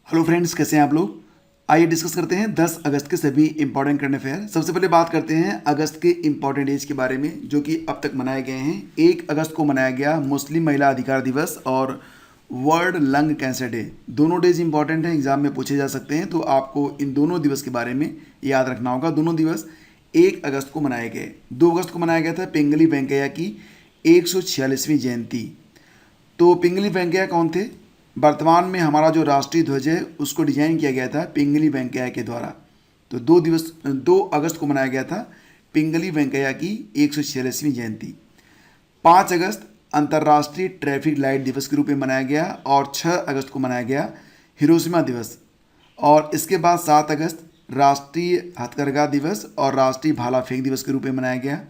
Hello friends, कैसे हैं आप लोग। आइए डिस्कस करते हैं 10 अगस्त के सभी इंपॉर्टेंट करंट अफेयर। सबसे पहले बात करते हैं अगस्त के इंपॉर्टेंट डेज के बारे में जो कि अब तक मनाए गए हैं। 1 अगस्त को मनाया गया मुस्लिम महिला अधिकार दिवस और वर्ल्ड लंग कैंसर डे। दोनों डेज इंपॉर्टेंट हैं, एग्जाम में पूछे जा सकते हैं, तो आपको इन दोनों दिवस के बारे में याद रखना होगा। दोनों दिवस 1 अगस्त को मनाए गए। 2 अगस्त को मनाया गया था पिंगली वेंकैया की 146वीं जयंती। तो पिंगली वेंकैया कौन थे? वर्तमान में हमारा जो राष्ट्रीय ध्वज है उसको डिजाइन किया गया था पिंगली वेंकैया के द्वारा। तो 2 अगस्त को मनाया गया था पिंगली वेंकैया की 146वीं जयंती। 5 अगस्त अंतर्राष्ट्रीय ट्रैफिक लाइट दिवस के रूप में मनाया गया और 6 अगस्त को मनाया गया हिरोशिमा दिवस। और इसके बाद 7 अगस्त राष्ट्रीय हथकरघा दिवस और राष्ट्रीय भाला फेंक दिवस के रूप में मनाया गया।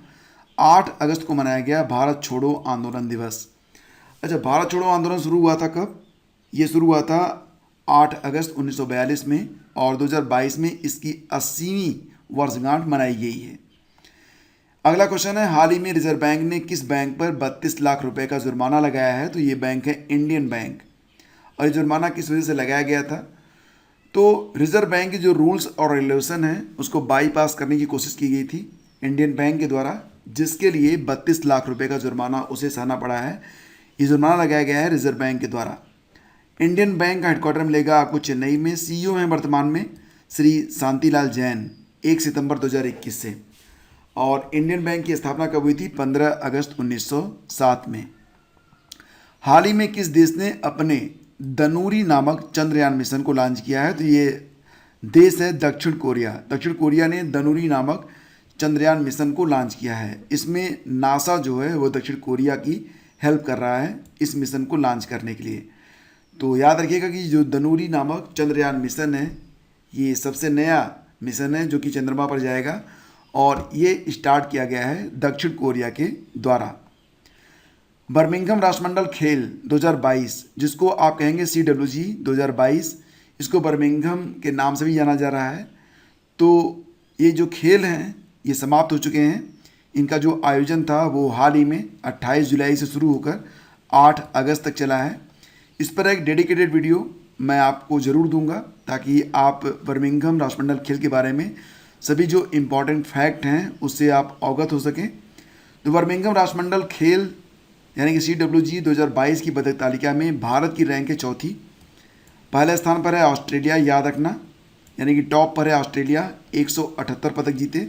8 अगस्त को मनाया गया भारत छोड़ो आंदोलन दिवस। अच्छा, भारत छोड़ो आंदोलन शुरू हुआ था कब? ये शुरू हुआ था 8 अगस्त 1942 में और 2022 में इसकी 80वीं वर्षगांठ मनाई गई है। अगला क्वेश्चन है, हाल ही में रिजर्व बैंक ने किस बैंक पर 32 लाख रुपए का जुर्माना लगाया है? तो ये बैंक है इंडियन बैंक। और ये जुर्माना किस वजह से लगाया गया था? तो रिजर्व बैंक की जो रूल्स और रेगुलेशन है उसको बाईपास करने की कोशिश की गई थी इंडियन बैंक के द्वारा, जिसके लिए 32 लाख रुपए का जुर्माना उसे सहना पड़ा है। ये जुर्माना लगाया गया है रिजर्व बैंक के द्वारा। इंडियन बैंक का हेडक्वार्टर मिलेगा आपको चेन्नई में। सीईओ हैं वर्तमान में श्री शांतिलाल जैन 1 सितंबर 2021 से। और इंडियन बैंक की स्थापना कब हुई थी? 15 अगस्त 1907 में। हाल ही में किस देश ने अपने दनूरी नामक चंद्रयान मिशन को लॉन्च किया है? तो ये देश है दक्षिण कोरिया। दक्षिण कोरिया ने दनूरी नामक चंद्रयान मिशन को लॉन्च किया है। इसमें नासा जो है वो दक्षिण कोरिया की हेल्प कर रहा है इस मिशन को लॉन्च करने के लिए। तो याद रखिएगा कि जो दनूरी नामक चंद्रयान मिशन है ये सबसे नया मिशन है जो कि चंद्रमा पर जाएगा और ये स्टार्ट किया गया है दक्षिण कोरिया के द्वारा। बर्मिंघम राष्ट्रमंडल खेल 2022, जिसको आप कहेंगे CWG 2022, इसको बर्मिंघम के नाम से भी जाना जा रहा है। तो ये जो खेल हैं ये समाप्त हो चुके हैं। इनका जो आयोजन था वो हाल ही में 28 जुलाई से शुरू होकर 8 अगस्त तक चला है। इस पर एक डेडिकेटेड वीडियो मैं आपको ज़रूर दूंगा ताकि आप बर्मिंघम राष्ट्रमंडल खेल के बारे में सभी जो इम्पोर्टेंट फैक्ट हैं उससे आप अवगत हो सकें। तो बर्मिंघम राष्ट्रमंडल खेल यानी कि CWG 2022 की पदक तालिका में भारत की रैंक है चौथी। पहले स्थान पर है ऑस्ट्रेलिया, याद रखना, यानी कि टॉप पर है ऑस्ट्रेलिया 178 पदक जीते।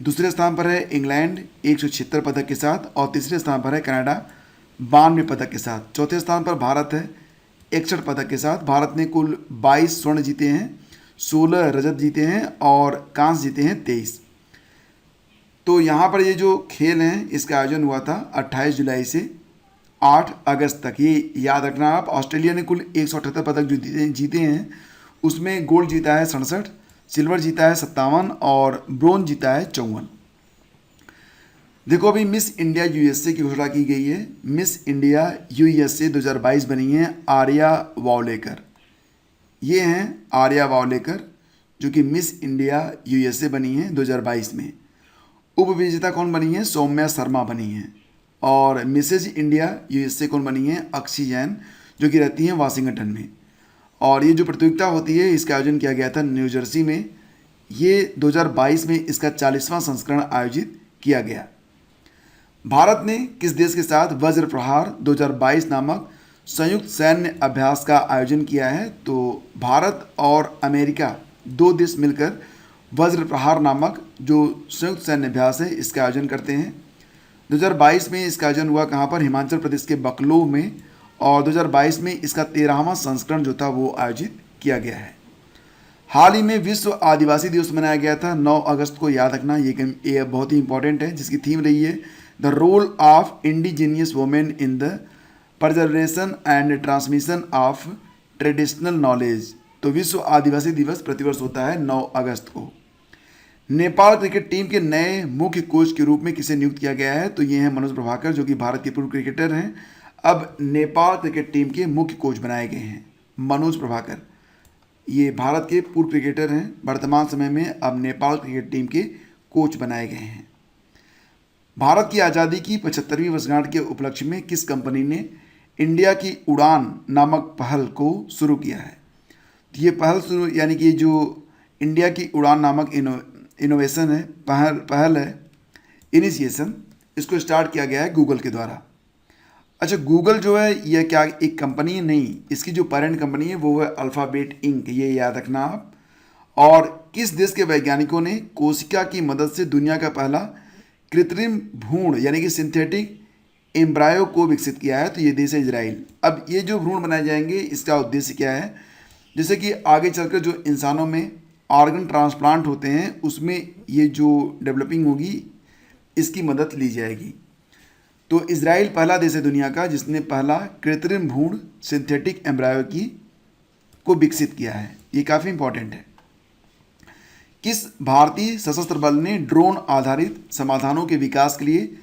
दूसरे स्थान पर है इंग्लैंड 176 पदक के साथ और तीसरे स्थान पर है कनाडा 92 पदक के साथ। चौथे स्थान पर भारत है 61 पदक के साथ। भारत ने कुल 22 स्वर्ण जीते हैं, 16 रजत जीते हैं और कांस्य जीते हैं 23। तो यहाँ पर ये जो खेल हैं इसका आयोजन हुआ था 28 जुलाई से 8 अगस्त तक। ये याद रखना आप। ऑस्ट्रेलिया ने कुल 178 पदक जो जीते हैं उसमें गोल्ड जीता है 67, सिल्वर जीता है 57 और ब्रोंज जीता है 54। देखो, अभी मिस इंडिया USA की घोषणा की गई है। मिस इंडिया USA 2022 बनी है आर्या वावलेकर। ये हैं आर्या वावलेकर जो कि मिस इंडिया USA बनी है 2022 में। उप विजेता कौन बनी है? सौम्या शर्मा बनी है। और मिसेज इंडिया USA कौन बनी है? अक्षी जैन, जो कि रहती हैं वाशिंगटन में। और ये जो प्रतियोगिता होती है इसका आयोजन किया गया था न्यू जर्सी में। ये 2022 में इसका 40वां संस्करण आयोजित किया गया। भारत ने किस देश के साथ वज्र प्रहार 2022 नामक संयुक्त सैन्य अभ्यास का आयोजन किया है? तो भारत और अमेरिका दो देश मिलकर वज्र प्रहार नामक जो संयुक्त सैन्य अभ्यास है इसका आयोजन करते हैं। 2022 में इसका आयोजन हुआ कहाँ पर? हिमाचल प्रदेश के बकलो में। और 2022 में इसका 13वां संस्करण जो था वो आयोजित किया गया है। हाल ही में विश्व आदिवासी दिवस मनाया गया था 9 अगस्त को, याद रखना। ये बहुत ही इंपॉर्टेंट है, जिसकी थीम रही है the role of indigenous women in the preservation and transmission of traditional knowledge. तो विश्व आदिवासी दिवस प्रतिवर्ष होता है 9 अगस्त को। नेपाल क्रिकेट टीम के नए मुख्य कोच के रूप में किसे नियुक्त किया गया है? तो ये हैं मनोज प्रभाकर, जो कि भारत के पूर्व क्रिकेटर हैं। अब नेपाल क्रिकेट टीम के मुख्य कोच बनाए गए हैं मनोज प्रभाकर। ये भारत के पूर्व क्रिकेटर हैं, वर्तमान समय में अब नेपाल क्रिकेट टीम के कोच बनाए गए हैं। भारत की आज़ादी की 75वीं वर्षगांठ के उपलक्ष्य में किस कंपनी ने इंडिया की उड़ान नामक पहल को शुरू किया है? तो ये पहल शुरू, यानी कि जो इंडिया की उड़ान नामक इनोवेशन है, पहल है, इनिशिएशन, इसको स्टार्ट किया गया है गूगल के द्वारा। अच्छा, गूगल जो है यह क्या एक कंपनी है? नहीं, इसकी जो पेरेंट कंपनी है वो है अल्फ़ाबेट इंक, ये याद रखना आप। और किस देश के वैज्ञानिकों ने कोशिका की मदद से दुनिया का पहला कृत्रिम भ्रूण यानी कि सिंथेटिक एम्ब्रायो को विकसित किया है? तो ये देश है इजराइल। अब ये जो भ्रूण बनाए जाएंगे इसका उद्देश्य क्या है? जैसे कि आगे चलकर जो इंसानों में ऑर्गन ट्रांसप्लांट होते हैं उसमें ये जो डेवलपिंग होगी इसकी मदद ली जाएगी। तो इजराइल पहला देश है दुनिया का जिसने पहला कृत्रिम भ्रूण सिंथेटिक एम्ब्रायो को विकसित किया है। ये काफ़ी इंपॉर्टेंट है। किस भारतीय सशस्त्र बल ने ड्रोन आधारित समाधानों के विकास के लिए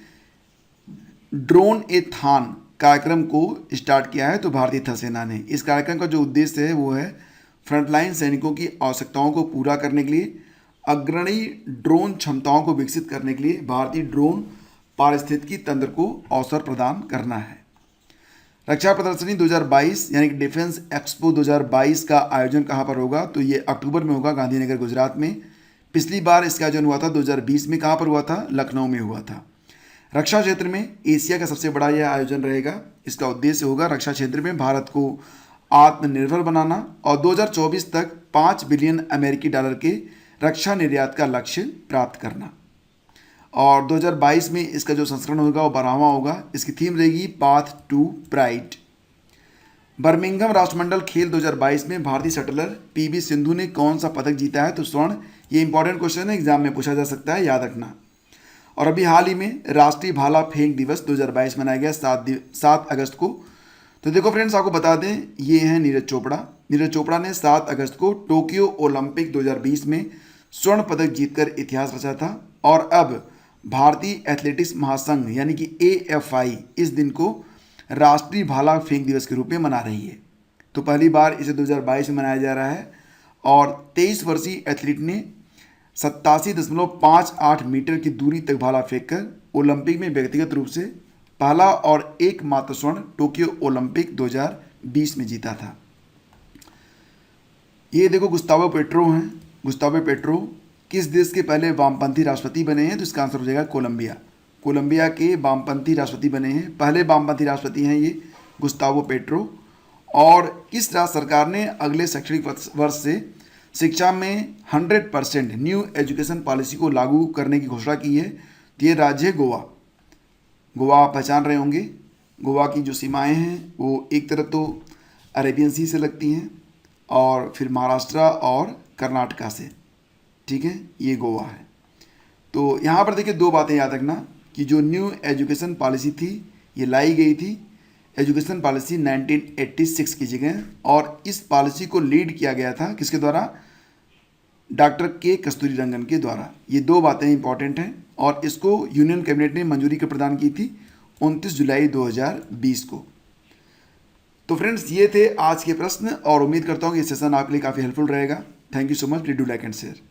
ड्रोन ए थान कार्यक्रम को स्टार्ट किया है? तो भारतीय थल सेना ने। इस कार्यक्रम का जो उद्देश्य है वो है फ्रंटलाइन सैनिकों की आवश्यकताओं को पूरा करने के लिए अग्रणी ड्रोन क्षमताओं को विकसित करने के लिए भारतीय ड्रोन पारिस्थितिकी तंत्र को अवसर प्रदान करना है। रक्षा प्रदर्शनी 2022 यानी कि डिफेंस एक्सपो 2022 का आयोजन कहाँ पर होगा? तो ये अक्टूबर में होगा, गांधीनगर गुजरात में। पिछली बार इसका आयोजन हुआ था 2020 में। कहाँ पर हुआ था? लखनऊ में हुआ था। रक्षा क्षेत्र में एशिया का सबसे बड़ा यह आयोजन रहेगा। इसका उद्देश्य होगा रक्षा क्षेत्र में भारत को आत्मनिर्भर बनाना और 2024 तक 5 बिलियन अमेरिकी डॉलर के रक्षा निर्यात का लक्ष्य प्राप्त करना। और 2022 में इसका जो संस्करण होगा वो 12वां होगा। इसकी थीम रहेगी पाथ टू प्राइड। बर्मिंघम राष्ट्रमंडल खेल 2022 में भारतीय शटलर पीवी सिंधु ने कौन सा पदक जीता है? तो स्वर्ण। ये इंपॉर्टेंट क्वेश्चन है, एग्जाम में पूछा जा सकता है, याद रखना। और अभी हाल ही में राष्ट्रीय भाला फेंक दिवस 2022 मनाया गया 7 अगस्त को। तो देखो फ्रेंड्स, आपको बता दें ये हैं नीरज चोपड़ा। नीरज चोपड़ा ने 7 अगस्त को टोक्यो ओलंपिक 2020 में स्वर्ण पदक जीतकर इतिहास रचा था। और अब भारतीय एथलेटिक्स महासंघ यानी कि AFI इस दिन को राष्ट्रीय भाला फेंक दिवस के रूप में मना रही है। तो पहली बार इसे 2022 में मनाया जा रहा है। और 23 वर्षीय एथलीट ने 87.58 मीटर की दूरी तक भाला फेंककर ओलंपिक में व्यक्तिगत रूप से पहला और एकमात्र स्वर्ण टोक्यो ओलंपिक 2020 में जीता था। ये देखो गुस्तावो पेट्रो हैं। गुस्तावो पेट्रो किस देश के पहले वामपंथी राष्ट्रपति बने हैं? तो इसका आंसर हो जाएगा कोलंबिया। कोलंबिया के वामपंथी राष्ट्रपति बने हैं, पहले वामपंथी राष्ट्रपति हैं ये गुस्तावो पेट्रो। और किस राज्य सरकार ने अगले शैक्षणिक वर्ष से शिक्षा में 100% न्यू एजुकेशन पॉलिसी को लागू करने की घोषणा की है? तो ये राज्य है गोवा। गोवा आप पहचान रहे होंगे। गोवा की जो सीमाएं हैं वो एक तरफ तो अरेबियन सी से लगती हैं और फिर महाराष्ट्र और कर्नाटका से, ठीक है, ये गोवा है। तो यहाँ पर देखिए 2 बातें याद रखना कि जो न्यू एजुकेशन पॉलिसी थी ये लाई गई थी एजुकेशन पॉलिसी 1986 की जगह, और इस पॉलिसी को लीड किया गया था किसके द्वारा? डॉक्टर के कस्तूरी रंगन के द्वारा। ये 2 बातें इंपॉर्टेंट हैं और इसको यूनियन कैबिनेट ने मंजूरी कर प्रदान की थी 29 जुलाई 2020 को। तो फ्रेंड्स ये थे आज के प्रश्न और उम्मीद करता हूँ कि ये सेशन आपके लिए काफ़ी हेल्पफुल रहेगा। Thank you so much. Please do like and share.